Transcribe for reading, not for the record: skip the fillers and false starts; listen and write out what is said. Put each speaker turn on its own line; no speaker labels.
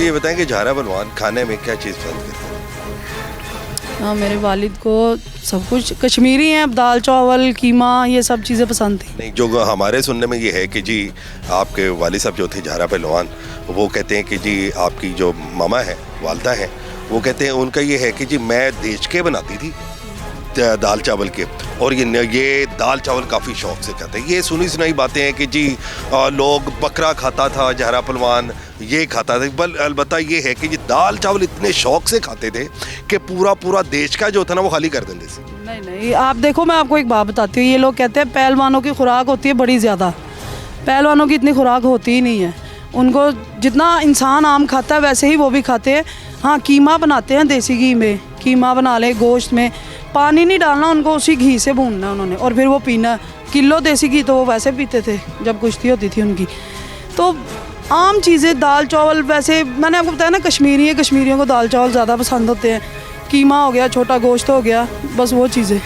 ये बताएं कि झारा पहलवान खाने में क्या चीज़ पसंद करते हैं?
हाँ, मेरे वालिद को सब कुछ कश्मीरी हैं, दाल चावल कीमा ये सब चीज़ें पसंद थी।
नहीं, जो हमारे सुनने में ये है कि जी आपके वालिद साहब जो थे झारा पहलवान, वो कहते हैं कि जी आपकी जो मामा है, वालदा है, वो कहते हैं उनका ये है कि जी मैं देश के बनाती थी दाल चावल के, और ये दाल चावल काफ़ी शौक से खाते हैं। ये सुनी सुनाई बातें हैं कि जी लोग बकरा खाता था झारा पहलवान, ये खाता था, बल अलबत्ता ये है कि जी दाल चावल इतने शौक से खाते थे कि पूरा देश का जो था ना वो खाली कर देते थे।
नहीं नहीं, आप देखो, मैं आपको एक बात बताती हूँ। ये लोग कहते हैं पहलवानों की खुराक होती है बड़ी ज़्यादा, पहलवानों की इतनी खुराक होती ही नहीं है। उनको जितना इंसान आम खाता है वैसे ही वो भी खाते हैं। हाँ, कीमा बनाते हैं देसी घी में, कीमा बना ले गोश्त में, पानी नहीं डालना उनको, उसी घी से भूनना उन्होंने और फिर वो पीना। किलो देसी घी तो वो वैसे पीते थे जब कुश्ती होती थी उनकी। तो आम चीज़ें, दाल चावल, वैसे मैंने आपको बताया ना कश्मीरी है, कश्मीरियों को दाल चावल ज़्यादा पसंद होते हैं। कीमा हो गया, छोटा गोश्त हो गया, बस वो चीज़ें।